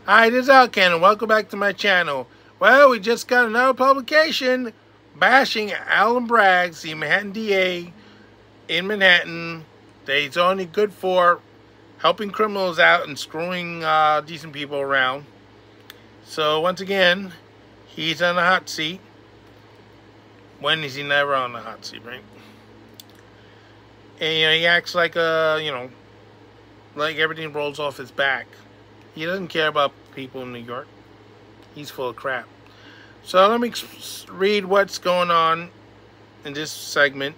Hi, this is Alcan, and welcome back to my channel. Well, we just got another publication bashing Alvin Bragg, the Manhattan DA in Manhattan, that he's only good for helping criminals out and screwing decent people around. So once again, he's on the hot seat. When is he never on the hot seat, right? And he acts like like everything rolls off his back. He doesn't care about people in New York. He's full of crap. So let me read what's going on in this segment.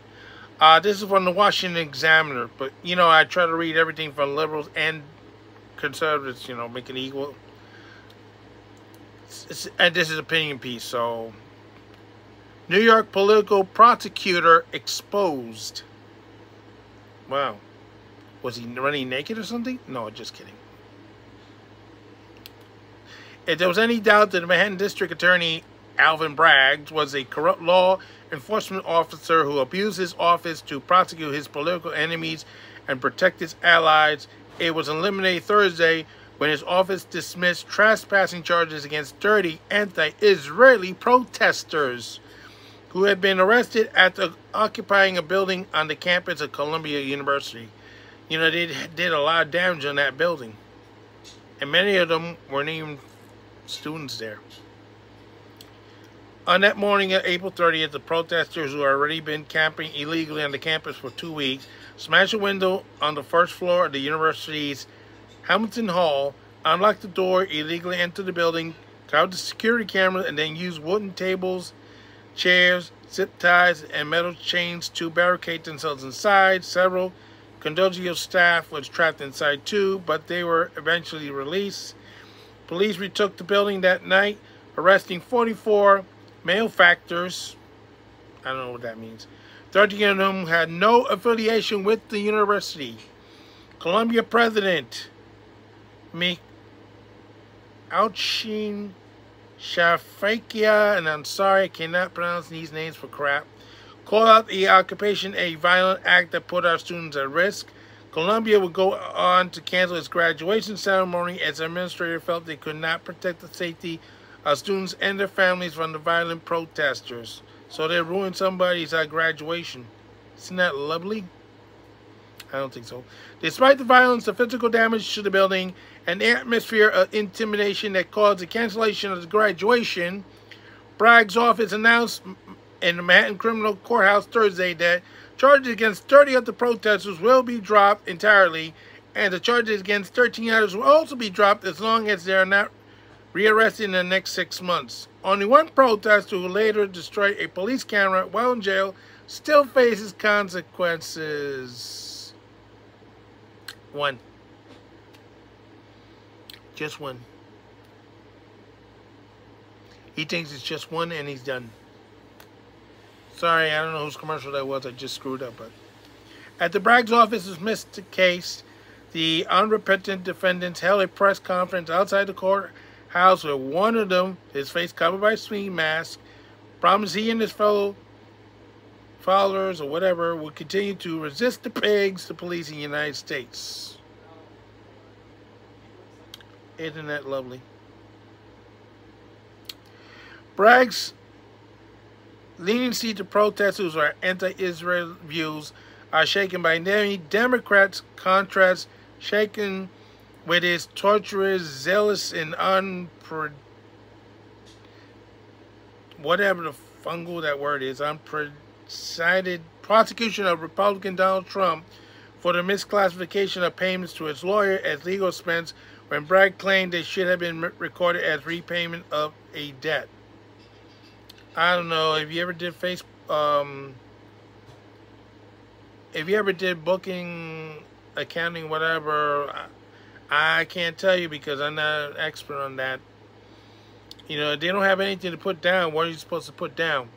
This is from the Washington Examiner, but I try to read everything from liberals and conservatives, make it equal. And this is an opinion piece. So, New York political prosecutor exposed. Wow. Was he running naked or something? No, just kidding. If there was any doubt that the Manhattan District Attorney Alvin Bragg was a corrupt law enforcement officer who abused his office to prosecute his political enemies and protect his allies, it was eliminated Thursday when his office dismissed trespassing charges against 30 anti-Israeli protesters who had been arrested after occupying a building on the campus of Colombia University. They did a lot of damage on that building, and many of them weren't even students there. On that morning of April 30th, the protesters who had already been camping illegally on the campus for 2 weeks smashed a window on the first floor of the university's Hamilton Hall, unlocked the door, illegally entered the building, cut out the security cameras, and then used wooden tables, chairs, zip ties, and metal chains to barricade themselves inside. Several custodial staff was trapped inside too, but they were eventually released. Police retook the building that night, arresting 44 malefactors. I don't know what that means. 13 of them had no affiliation with the university. Colombia President Alvin Shafakia, and I'm sorry I cannot pronounce these names for crap, called out the occupation a violent act that put our students at risk. Colombia would go on to cancel its graduation ceremony as administrators felt they could not protect the safety of students and their families from the violent protesters. So they ruined somebody's graduation. Isn't that lovely? I don't think so. Despite the violence, the physical damage to the building, and the atmosphere of intimidation that caused the cancellation of the graduation, Bragg's office announced in the Manhattan Criminal Courthouse Thursday that charges against 30 of the protesters will be dropped entirely, and the charges against 13 others will also be dropped as long as they are not rearrested in the next 6 months. Only one protester who later destroyed a police camera while in jail still faces consequences. One. Just one. He thinks it's just one and he's done. Sorry, I don't know whose commercial that was. I just screwed up. But at the Bragg's office dismissed the case, the unrepentant defendants held a press conference outside the courthouse where one of them, his face covered by a sleeve mask, promised he and his fellow followers or whatever would continue to resist the pigs, the police in the United States. Isn't that lovely? Bragg's leniency to protesters or anti-Israel views are shaken by many Democrats. Contrast shaken with his torturous, zealous, and whatever the fungal that word is, unprecedented prosecution of Republican Donald Trump for the misclassification of payments to his lawyer as legal expense when Bragg claimed they should have been recorded as repayment of a debt. I don't know if you ever did if you ever did booking, accounting, whatever. I can't tell you because I'm not an expert on that. They don't have anything to put down. What are you supposed to put down?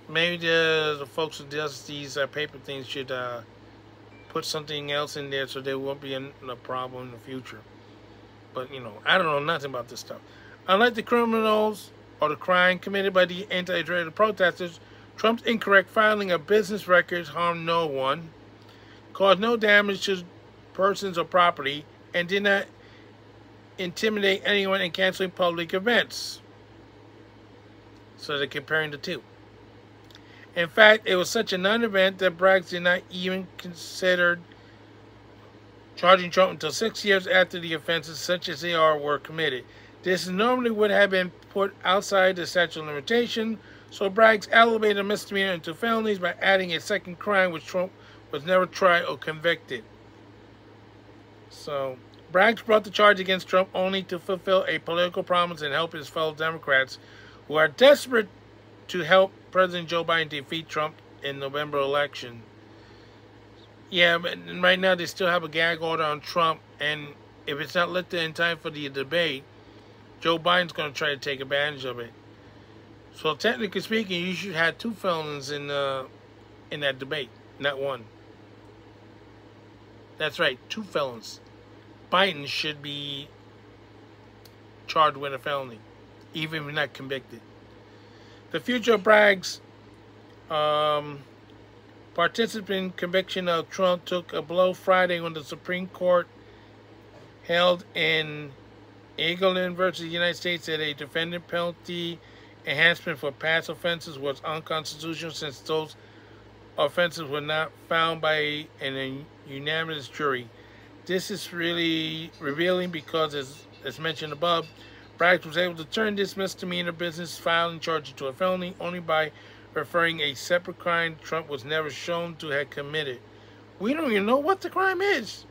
Maybe the folks who does these paper things should put something else in there so there won't be a problem in the future. But, I don't know nothing about this stuff. Unlike the criminals or the crime committed by the anti-Israeli protesters, Trump's incorrect filing of business records harmed no one, caused no damage to persons or property, and did not intimidate anyone in canceling public events. So they're comparing the two. In fact, it was such a non-event that Bragg did not even consider charging Trump until 6 years after the offenses, such as they are, were committed. This normally would have been put outside the statute of limitation, so Bragg elevated a misdemeanor into felonies by adding a second crime which Trump was never tried or convicted. So Bragg brought the charge against Trump only to fulfill a political promise and help his fellow Democrats who are desperate to help President Joe Biden defeat Trump in November election. Yeah, but right now they still have a gag order on Trump, and if it's not lifted in time for the debate, Joe Biden's going to try to take advantage of it. So technically speaking, you should have 2 felons in that debate, not 1. That's right, 2 felons. Biden should be charged with a felony, even if not convicted. The future of Bragg's participant conviction of Trump took a blow Friday when the Supreme Court held in Colombia University, United States, that a defendant penalty enhancement for past offenses was unconstitutional since those offenses were not found by a unanimous jury. This is really revealing because, as mentioned above, Bragg was able to turn this misdemeanor business filing charge into a felony only by referring a separate crime Trump was never shown to have committed. We don't even know what the crime is.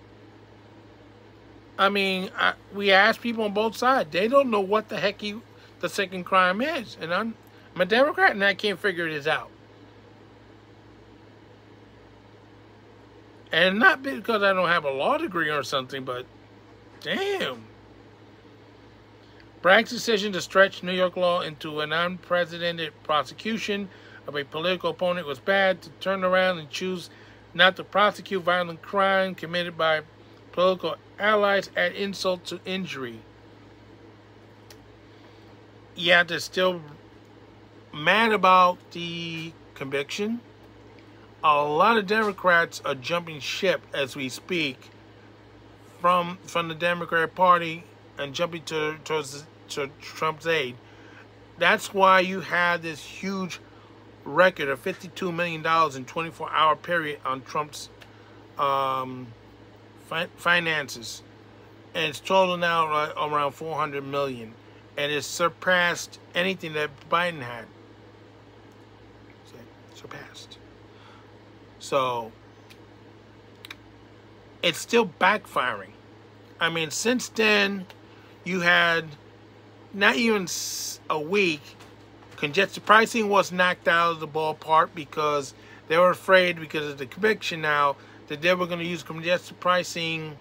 I mean, we asked people on both sides. They don't know what the heck the second crime is. And I'm a Democrat and I can't figure this out. And not because I don't have a law degree or something, but damn. Bragg's decision to stretch New York law into an unprecedented prosecution of a political opponent was bad. To turn around and choose not to prosecute violent crime committed by political allies add insult to injury. Yeah, they're still mad about the conviction. A lot of Democrats are jumping ship as we speak from the Democrat Party and jumping towards Trump's aid. That's why you have this huge record of $52 million in 24-hour period on Trump's finances. And it's total now around $400 million. And it's surpassed anything that Biden had. Surpassed. So, it's still backfiring. I mean, since then, you had not even a week, congestion pricing was knocked out of the ballpark because they were afraid, because of the conviction now, that they were going to use congestion pricing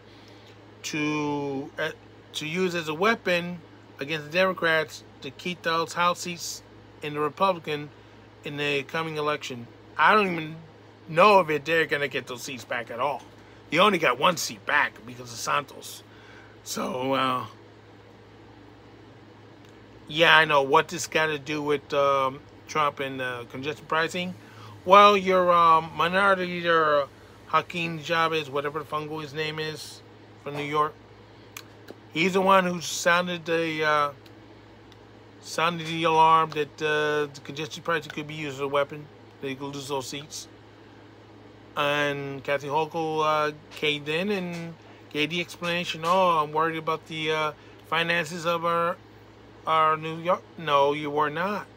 to use as a weapon against the Democrats to keep those House seats in the Republican in the coming election. I don't even know if they're going to get those seats back at all. You only got 1 seat back because of Santos. So, yeah, I know what this got to do with Trump and congestion pricing. Well, your minority leader, Hakeem Chavez, whatever the fungal his name is, from New York, he's the one who sounded the alarm that the congestion pricing could be used as a weapon. They could lose those seats. And Kathy Hochul caved in and gave the explanation. Oh, I'm worried about the finances of our New York. No, you were not.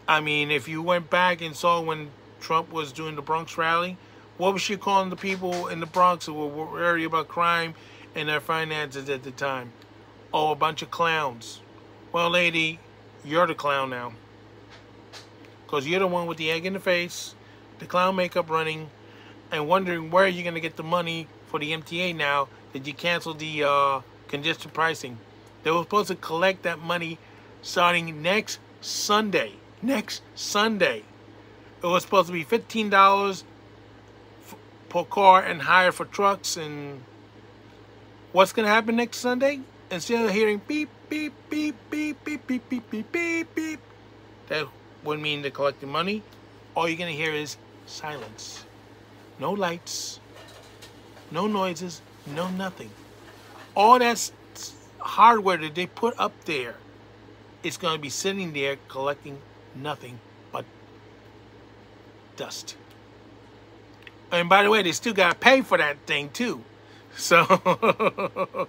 I mean, if you went back and saw when Trump was doing the Bronx rally, what was she calling the people in the Bronx who were worried about crime and their finances at the time? Oh, a bunch of clowns. Well, lady, you're the clown now. Because you're the one with the egg in the face, the clown makeup running, and wondering where you're going to get the money for the MTA now that you canceled the congestion pricing. They were supposed to collect that money starting next Sunday. Next Sunday. It was supposed to be $15 per car and higher for trucks. And what's going to happen next Sunday? Instead of hearing beep, beep, beep, beep, beep, beep, beep, beep, beep, beep, that would mean they're collecting money. All you're going to hear is silence. No lights, no noises, No nothing. All that hardware that they put up there is going to be sitting there collecting nothing but dust. And by the way, they still got to pay for that thing too. So,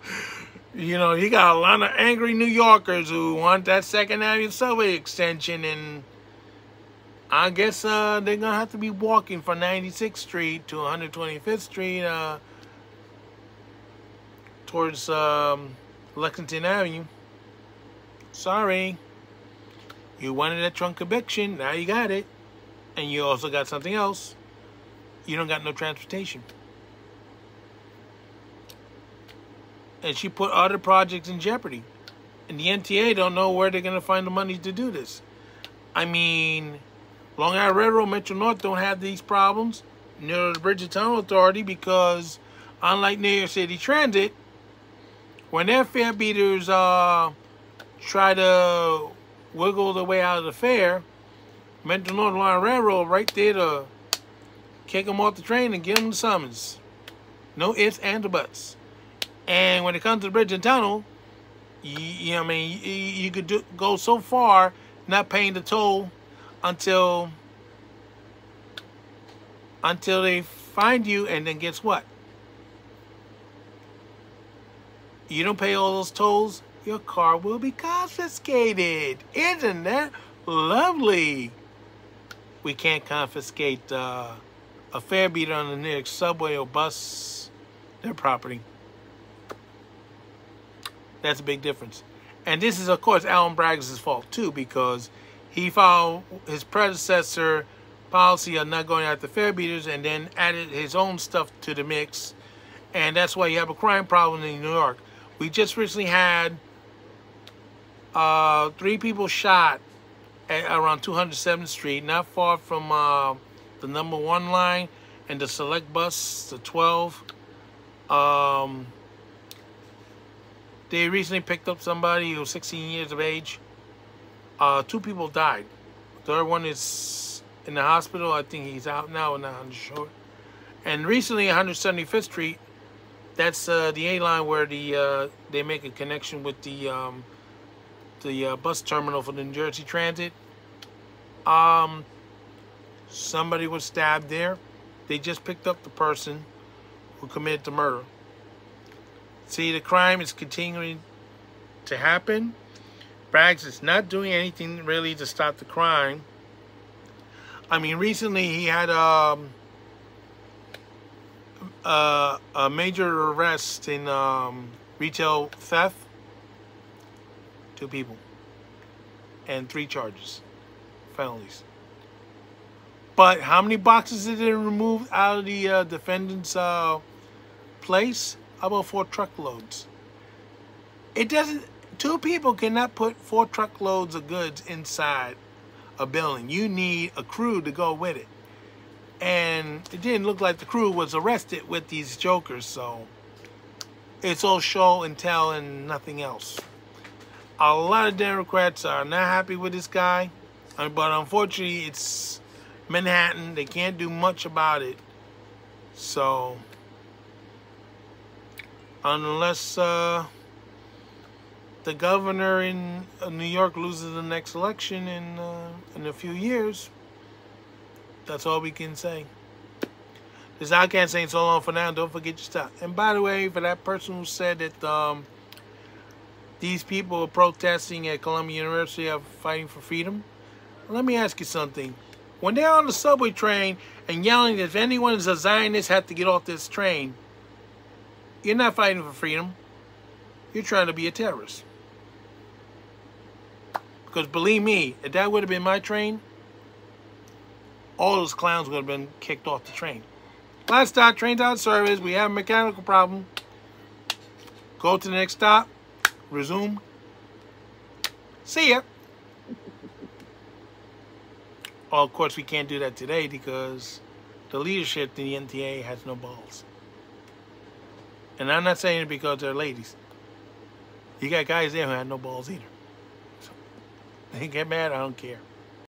you know, you got a lot of angry New Yorkers who want that Second Avenue subway extension, and I guess they're going to have to be walking from 96th Street to 125th Street towards Lexington Avenue. Sorry. You wanted a trunk eviction, now you got it. And you also got something else. You don't got no transportation. And she put other projects in jeopardy. And the NTA don't know where they're going to find the money to do this. I mean, Long Island Railroad, Metro North don't have these problems. Near the Bridge and Tunnel Authority, because unlike New York City Transit, when their fare beaters try to wiggle their way out of the fare, Metro North Long Island Railroad right there to kick them off the train and give them the summons. No ifs and buts. And when it comes to the Bridge and Tunnel, you know what I mean, you could go so far not paying the toll until they find you, and then guess what? You don't pay all those tolls, your car will be confiscated. Isn't that lovely? We can't confiscate a fare beater on the nearest subway or bus, their property. That's a big difference. And this is, of course, Alvin Bragg's fault, too, because he followed his predecessor policy of not going after fare beaters and then added his own stuff to the mix. And that's why you have a crime problem in New York. We just recently had 3 people shot around 207th Street, not far from the number 1 line and the select bus, the 12. They recently picked up somebody who was 16 years of age. 2 people died. The third one is in the hospital. I think he's out now, and I'm not sure. And recently, 175th Street, that's the A line where they make a connection with the bus terminal for the New Jersey Transit. Somebody was stabbed there. They just picked up the person who committed the murder. See, the crime is continuing to happen. Braggs is not doing anything really to stop the crime. I mean, recently he had a major arrest in retail theft. 2 people. And 3 charges. Felonies. But how many boxes did they remove out of the defendant's place? About 4 truckloads. It doesn't. 2 people cannot put 4 truckloads of goods inside a building. You need a crew to go with it. And it didn't look like the crew was arrested with these jokers, so it's all show and tell and nothing else. A lot of Democrats are not happy with this guy, but unfortunately it's Manhattan. They can't do much about it. So unless the governor in New York loses the next election in a few years, that's all we can say. This is Outcast saying so long for now. Don't forget your stuff. And by the way, for that person who said that these people are protesting at Colombia University are fighting for freedom, let me ask you something. When they're on the subway train and yelling that if anyone is a Zionist, have to get off this train, you're not fighting for freedom. You're trying to be a terrorist. Because believe me, if that would have been my train, all those clowns would have been kicked off the train. Last stop, train's out of service. We have a mechanical problem. Go to the next stop. Resume. See ya. Well, of course, we can't do that today because the leadership in the NTA has no balls. And I'm not saying it because they're ladies. You got guys there who have no balls either. So they get mad, I don't care.